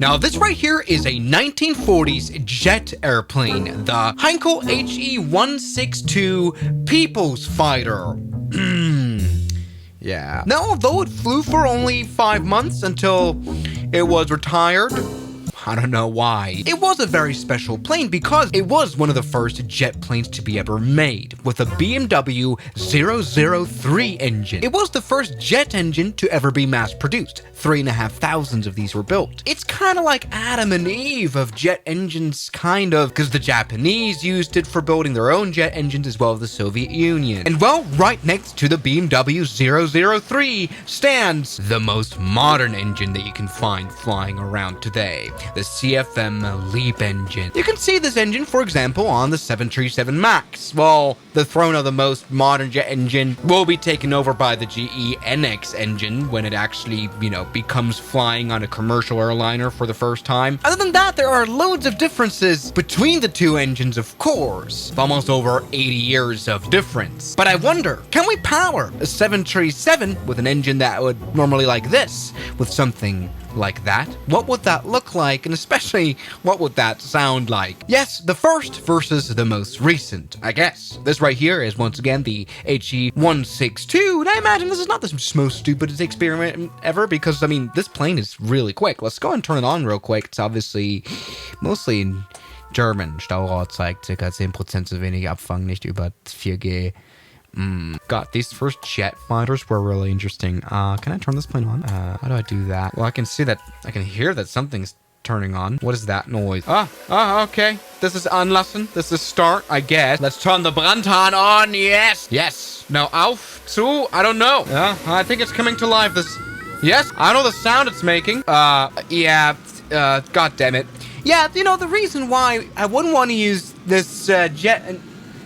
Now this right here is a 1940s jet airplane, the Heinkel HE-162 People's Fighter. Yeah. Now, although it flew for only 5 months until it was retired, I don't know why. It was a very special plane because it was one of the first jet planes to be ever made with a BMW 003 engine. It was the first jet engine to ever be mass produced. 3,500 of these were built. It's kind of like Adam and Eve of jet engines, kind of, because the Japanese used it for building their own jet engines as well as the Soviet Union. And well, right next to the BMW 003 stands the most modern engine that you can find flying around today. The CFM LEAP engine. You can see this engine, for example, on the 737 MAX. Well, the throne of the most modern jet engine will be taken over by the GE NX engine when it actually, becomes flying on a commercial airliner for the first time. Other than that, there are loads of differences between the two engines, of course. Almost over 80 years of difference. But I wonder, can we power a 737 with an engine that would normally like this with something like that? What would that look like? And especially, what would that sound like? Yes, the first versus the most recent, I guess. This right here is once again the HE-162, and I imagine this is not the most stupidest experiment ever because, this plane is really quick. Let's go and turn it on real quick. It's obviously mostly in German. Staurohr zeigt ca. 10% zu wenig Abfang, nicht über 4G. God, these first jet fighters were really interesting. Can I turn this plane on? How do I do that? Well, I can hear that something's turning on. What is that noise? Okay. This is anlassen. This is start, I guess. Let's turn the Brandhahn on. Yes. Now, auf, zu, I don't know. I think it's coming to life. Yes, I know the sound it's making. God damn it. Yeah, the reason why I wouldn't want to use this jet and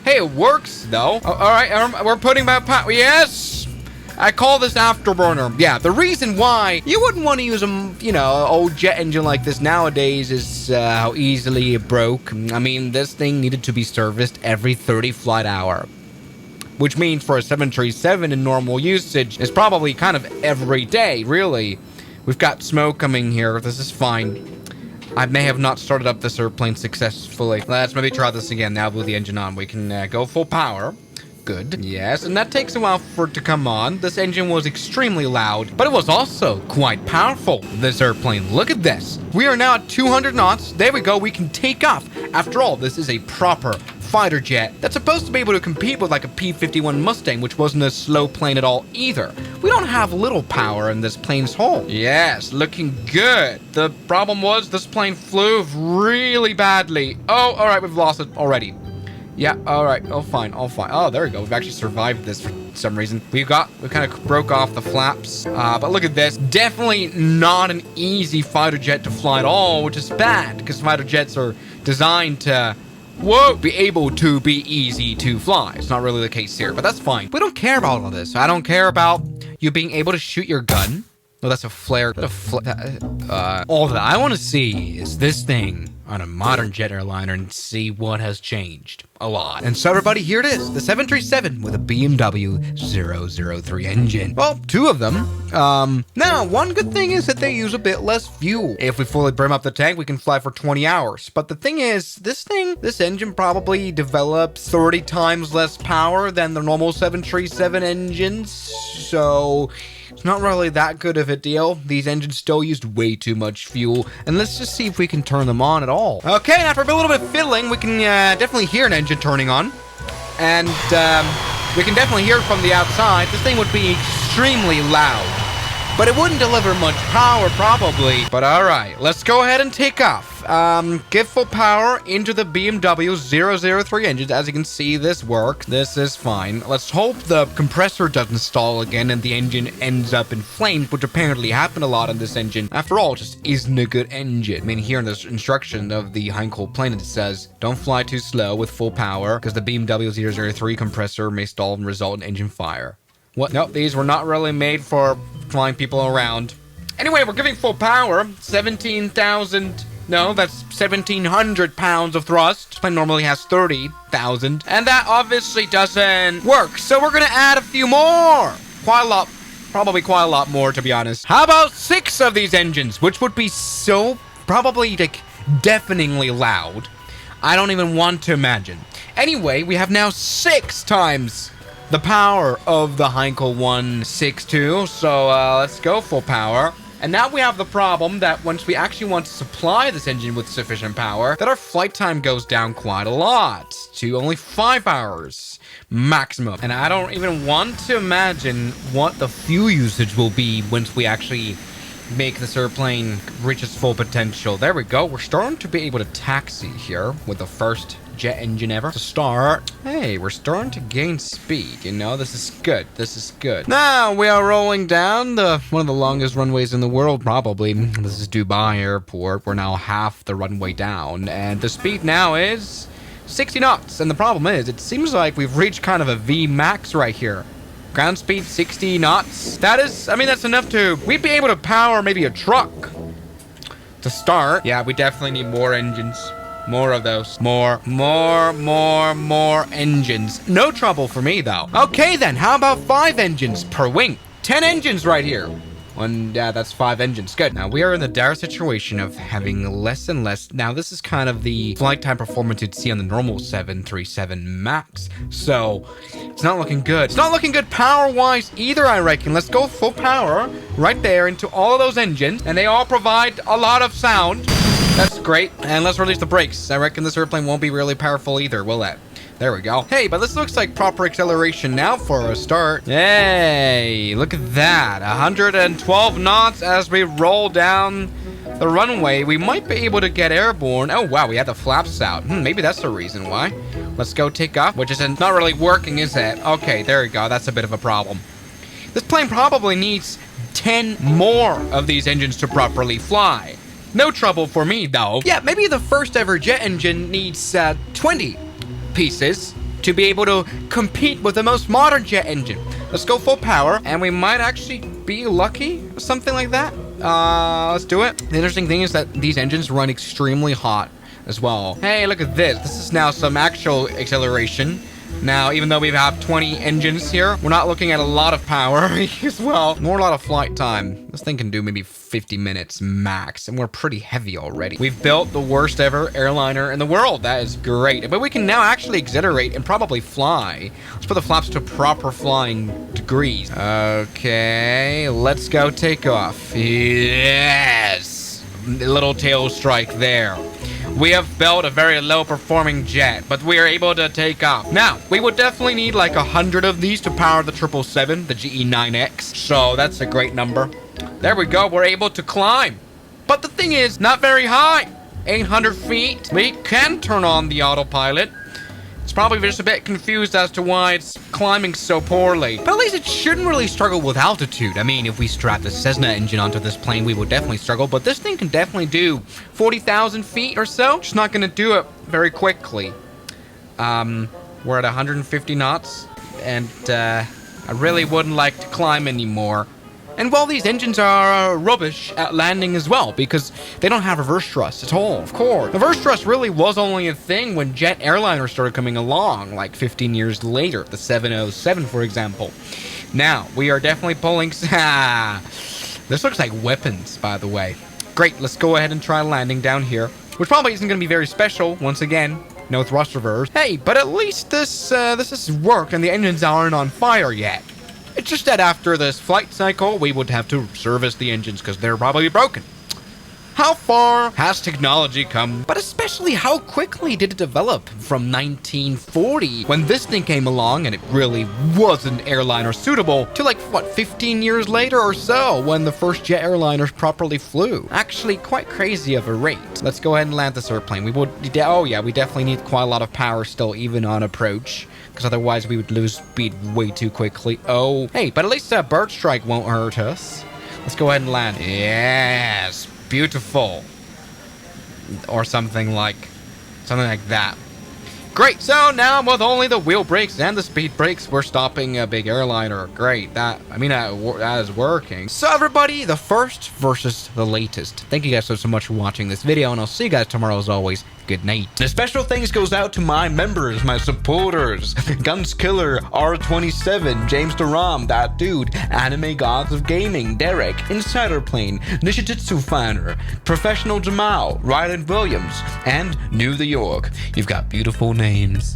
hey, it works, though. All right, we're putting back power. Yes! I call this afterburner. Yeah, the reason why you wouldn't want to use an old jet engine like this nowadays is how easily it broke. This thing needed to be serviced every 30 flight hour. Which means for a 737 in normal usage, it's probably kind of every day, really. We've got smoke coming here. This is fine. I may have not started up this airplane successfully. Let's maybe try this again. Now with the engine on, we can go full power. Good. Yes, and that takes a while for it to come on. This engine was extremely loud, but it was also quite powerful, this airplane. Look at this. We are now at 200 knots. There we go. We can take off. After all, this is a proper fighter jet that's supposed to be able to compete with like a P-51 Mustang, which wasn't a slow plane at all either. We don't have little power in this plane's hull. Yes, looking good. The problem was this plane flew really badly. Oh, all right, we've lost it already. Yeah, all right, all fine. Oh, there we go. We've actually survived this for some reason. We kind of broke off the flaps. But look at this. Definitely not an easy fighter jet to fly at all, which is bad because fighter jets are designed to be able to be easy to fly. It's not really the case here, but that's fine. We don't care about all this. I don't care about you being able to shoot your gun. No, that's a flare. All that I want to see is this thing on a modern jet airliner and see what has changed. A lot. And so everybody, here it is. The 737 with a BMW 003 engine. Well, 2 of them. Now, one good thing is that they use a bit less fuel. If we fully brim up the tank, we can fly for 20 hours. But the thing is, this engine probably develops 30 times less power than the normal 737 engines. So it's not really that good of a deal. These engines still used way too much fuel. And let's just see if we can turn them on at all. Okay, after a little bit of fiddling, we can definitely hear an engine turning on. And we can definitely hear it from the outside. This thing would be extremely loud. But it wouldn't deliver much power, probably. But all right, let's go ahead and take off. Give full power into the BMW 003 engines. As you can see, this works. This is fine. Let's hope the compressor doesn't stall again and the engine ends up in flames, which apparently happened a lot on this engine. After all, it just isn't a good engine. Here in this instruction of the Heinkel plane, it says, don't fly too slow with full power because the BMW 003 compressor may stall and result in engine fire. What? Nope, these were not really made for flying people around. Anyway, we're giving full power. 17,000. No, that's 1,700 pounds of thrust. This plane normally has 30,000. And that obviously doesn't work. So we're going to add a few more. Quite a lot. Probably quite a lot more, to be honest. How about 6 of these engines, which would be so Probably, like, deafeningly loud. I don't even want to imagine. Anyway, we have now 6 times the power of the Heinkel 162. So let's go full power. And now we have the problem that once we actually want to supply this engine with sufficient power, that our flight time goes down quite a lot to only 5 hours maximum. And I don't even want to imagine what the fuel usage will be once we actually make this airplane reach its full potential. There we go. We're starting to be able to taxi here with the first jet engine ever to start. Hey, we're starting to gain speed. You know, this is good. This is good. Now we are rolling down one of the longest runways in the world, probably. This is Dubai Airport. We're now half the runway down, and the speed now is 60 knots. And the problem is, it seems like we've reached kind of a V max right here. Ground speed 60 knots. That is, I mean, that's enough we'd be able to power maybe a truck to start. Yeah, we definitely need more engines. More of those. More engines. No trouble for me, though. Okay, then. How about 5 engines per wing? 10 engines right here. Yeah, that's 5 engines. Good. Now, we are in the dire situation of having less and less. Now, this is kind of the flight time performance you'd see on the normal 737 MAX. So, it's not looking good. It's not looking good power-wise either, I reckon. Let's go full power right there into all of those engines. And they all provide a lot of sound. That's great. And let's release the brakes. I reckon this airplane won't be really powerful either, will it? There we go. Hey, but this looks like proper acceleration now for a start. Hey, look at that. 112 knots as we roll down the runway. We might be able to get airborne. Oh, wow, we had the flaps out. Maybe that's the reason why. Let's go take off, which isn't not really working, is it? Okay, there we go. That's a bit of a problem. This plane probably needs 10 more of these engines to properly fly. No trouble for me, though. Yeah, maybe the first ever jet engine needs 20 pieces to be able to compete with the most modern jet engine. Let's go full power, and we might actually be lucky or something like that. Let's do it. The interesting thing is that these engines run extremely hot as well. Hey, look at this. This is now some actual acceleration. Now, even though we have 20 engines here, we're not looking at a lot of power as well. Nor a lot of flight time. This thing can do maybe 50 minutes max, and we're pretty heavy already. We've built the worst ever airliner in the world. That is great. But we can now actually accelerate and probably fly. Let's put the flaps to proper flying degrees. Okay, let's go take off. Yes! Little tail strike there. We have built a very low performing jet, but we are able to take off. Now, we would definitely need like 100 of these to power the 777, the GE9X. So that's a great number. There we go. We're able to climb. But the thing is, not very high. 800 feet. We can turn on the autopilot. It's probably just a bit confused as to why it's climbing so poorly. But at least it shouldn't really struggle with altitude. I mean, if we strap the Cessna engine onto this plane, we would definitely struggle. But this thing can definitely do 40,000 feet or so. Just not going to do it very quickly. We're at 150 knots. And I really wouldn't like to climb anymore. And while these engines are rubbish at landing as well, because they don't have reverse thrust at all, of course. Reverse thrust really was only a thing when jet airliners started coming along, like 15 years later, the 707, for example. Now, we are definitely pulling... This looks like weapons, by the way. Great, let's go ahead and try landing down here, which probably isn't going to be very special, once again. No thrust reverse. Hey, but at least this is work and the engines aren't on fire yet. It's just that after this flight cycle, we would have to service the engines because they're probably broken. How far has technology come? But especially how quickly did it develop from 1940 when this thing came along and it really wasn't airliner suitable to like, what, 15 years later or so when the first jet airliners properly flew. Actually, quite crazy of a rate. Let's go ahead and land this airplane. We definitely need quite a lot of power still even on approach, because otherwise we would lose speed way too quickly. Oh, hey, but at least a bird strike won't hurt us. Let's go ahead and land. Yes, beautiful. Or something like that. Great. So now with only the wheel brakes and the speed brakes, we're stopping a big airliner. Great. That is working. So everybody, the first versus the latest. Thank you guys so much for watching this video, and I'll see you guys tomorrow as always. Good night. The special thanks goes out to my members, my supporters, Guns Killer, R27, James Duram, that dude, Anime Gods of Gaming, Derek, Insider Plane, Nishijutsu Finder, Professional Jamal, Ryland Williams, and New the York. You've got beautiful names.